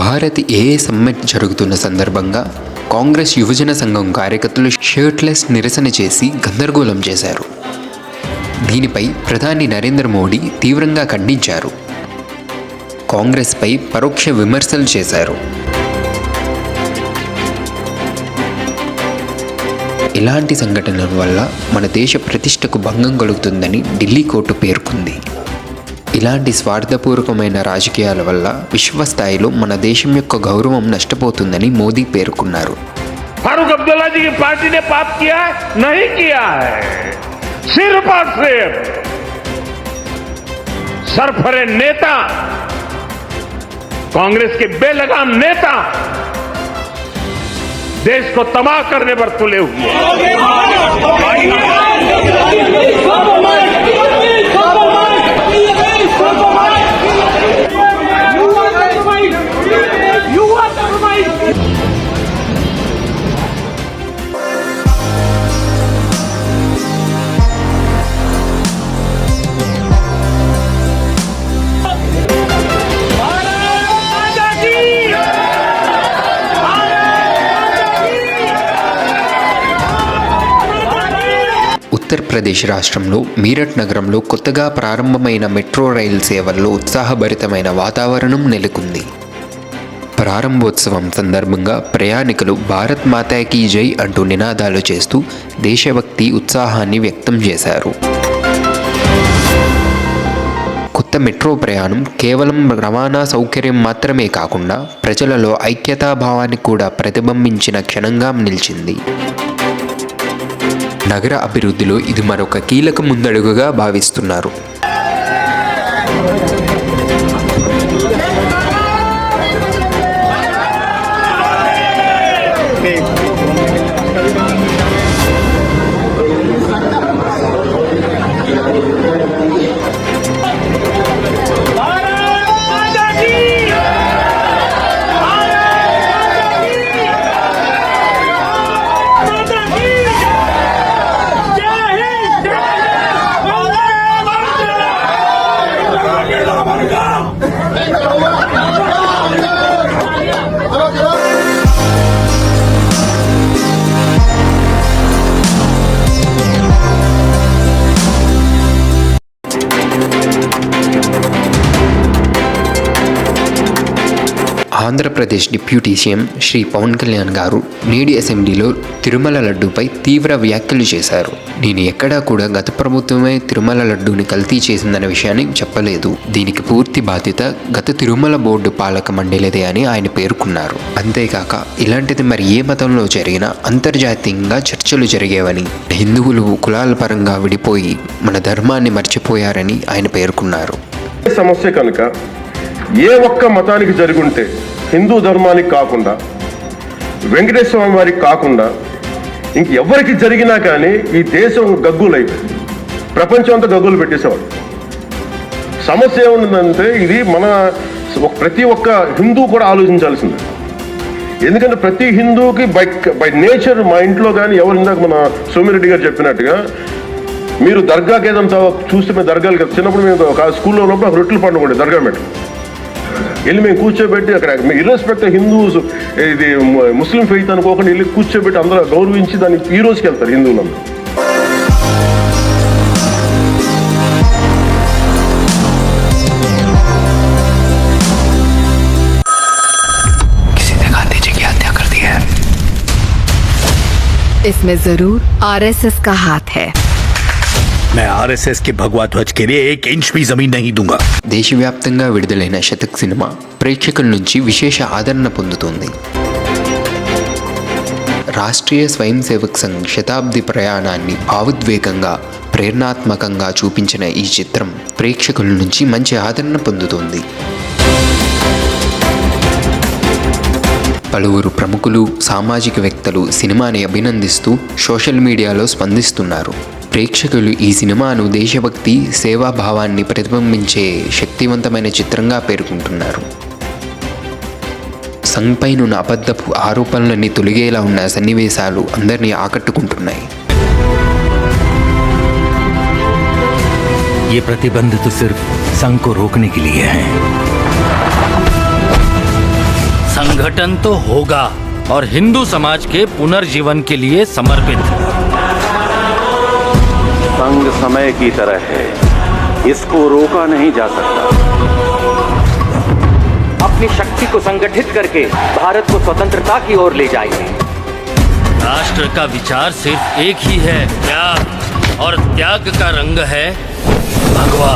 భారత్ ఏఏ సమ్మిట్ జరుగుతున్న సందర్భంగా కాంగ్రెస్ యువజన సంఘం కార్యకర్తలు షర్ట్లెస్ నిరసన చేసి గందరగోళం చేశారు. దీనిపై ప్రధాని నరేంద్ర మోడీ తీవ్రంగా ఖండించారు. కాంగ్రెస్పై పరోక్ష విమర్శలు చేశారు. ఇలాంటి సంఘటనల వల్ల మన దేశ ప్రతిష్టకు భంగం కలుగుతుందని ఢిల్లీ కోర్టు పేర్కొంది. ఇలాంటి స్వార్థపూర్వకమైన రాజకీయాల వల్ల విశ్వస్థాయిలో మన దేశం యొక్క గౌరవం నష్టపోతుందని మోదీ పేర్కొన్నారు. फारूक अब्दुल्ला जी की पार्टी ने पाप किया है? नहीं किया है. सिर्फ और सिर्फ सरफरे नेता, कांग्रेस के बेलगाम नेता देश को तबाह करने पर तुले हुए ఉత్తరప్రదేశ్ రాష్ట్రంలో మీరట్ నగరంలో కొత్తగా ప్రారంభమైన మెట్రో రైలు సేవల్లో ఉత్సాహభరితమైన వాతావరణం నెలకొంది. ప్రారంభోత్సవం సందర్భంగా ప్రయాణికులు భారత్ మాతా కీ జై అంటూ నినాదాలు చేస్తూ దేశభక్తి ఉత్సాహాన్ని వ్యక్తం చేశారు. కొత్త మెట్రో ప్రయాణం కేవలం రవాణా సౌకర్యం మాత్రమే కాకుండా ప్రజలలో ఐక్యతాభావాన్ని కూడా ప్రతిబింబించిన క్షణంగా నిలిచింది. నగర అభివృద్ధిలో ఇది మరొక కీలక ముందడుగుగా భావిస్తున్నారు. ఆంధ్రప్రదేశ్ డిప్యూటీ సీఎం శ్రీ పవన్ కళ్యాణ్ గారు నేడి అసెంబ్లీలో తిరుమల లడ్డూపై తీవ్ర వ్యాఖ్యలు చేశారు. నేను ఎక్కడా కూడా గత ప్రభుత్వమే తిరుమల లడ్డూని కల్తీ చేసిందన్న విషయాన్ని చెప్పలేదు. దీనికి పూర్తి బాధ్యత గత తిరుమల బోర్డు పాలక మండలిదే అని ఆయన పేర్కొన్నారు. అంతేకాక ఇలాంటిది మరి ఏ మతంలో జరిగినా అంతర్జాతీయంగా చర్చలు జరిగేవని, హిందువులు కులాల పరంగా విడిపోయి మన ధర్మాన్ని మర్చిపోయారని ఆయన పేర్కొన్నారు. సమస్య కనుక ఏ ఒక్క మతానికి జరుగుంటే హిందూ ధర్మానికి కాకుండా, వెంకటేశ్వర స్వామి వారికి కాకుండా ఇంకెవరికి జరిగినా కానీ ఈ దేశం గగ్గులై ప్రపంచం అంతా గగ్గులు పెట్టేసేవాడు. సమస్య ఏముందంటే ఇది మన ప్రతి ఒక్క హిందూ కూడా ఆలోచించాల్సిందే. ఎందుకంటే ప్రతి హిందూకి బై నేచర్ మా ఇంట్లో కానీ ఎవరు, ఇందాక మన సోమిరెడ్డి గారు చెప్పినట్టుగా మీరు దర్గాకి ఏదంతా చూస్తే మేము దర్గాలు చిన్నప్పుడు మేము ఒక స్కూల్లో ఉన్నప్పుడు రొట్టెలు పండుగ దర్గా పెట్టు వెళ్ళి మేము కూర్చోబెట్టి అక్కడ ఇర్రెస్పెక్ట్ హిందూస్ ఇది ముస్లిం ఫెయిత్ అనుకోకుండా వెళ్ళి కూర్చోబెట్టి అందరూ గౌరవించి దాన్ని ఈ రోజుకి వెళ్తారు హిందువులందరూ. इसमें जरूर आरएसएस का हाथ है. मैं आरएसएस के भगवा ध्वज के लिए 1 इंच भी जमीन नहीं दूंगा. దేశవ్యాప్తంగా విడుదలైన శతక్ సినిమా ప్రేక్షకుల నుంచి విశేష ఆదరణ పొందుతోంది. రాష్ట్రీయ స్వయం సేవక్ సంఘ్ శతాబ్ది ప్రయాణాన్ని భావోద్వేగంగా, ప్రేరణాత్మకంగా చూపించిన ఈ చిత్రం ప్రేక్షకుల నుంచి మంచి ఆదరణ పొందుతోంది. పలువురు ప్రముఖులు, సామాజికవేత్తలు సినిమాని అభినందిస్తూ సోషల్ మీడియాలో స్పందిస్తున్నారు. ప్రేక్షకులు ఈ సినిమాను దేశభక్తి, సేవాభావాన్ని ప్రతిబింబించే శక్తివంతమైన చిత్రంగా పేర్కొంటున్నారు. సంఘ్పైనున్న అబద్ధపు ఆరోపణలన్నీ తొలగేలా ఉన్న సన్నివేశాలు అందరినీ ఆకట్టుకుంటున్నాయి. ये प्रतिबंध तो सिर्फ संघ को रोकने के लिए हैं. विघटन तो होगा और हिंदू समाज के पुनर्जीवन के लिए समर्पित। संग समय की तरह है, इसको रोका नहीं जा सकता। अपनी शक्ति को संगठित करके भारत को स्वतंत्रता की ओर ले जाइए। राष्ट्र का विचार सिर्फ एक ही है, त्याग, और त्याग का रंग है भगवा।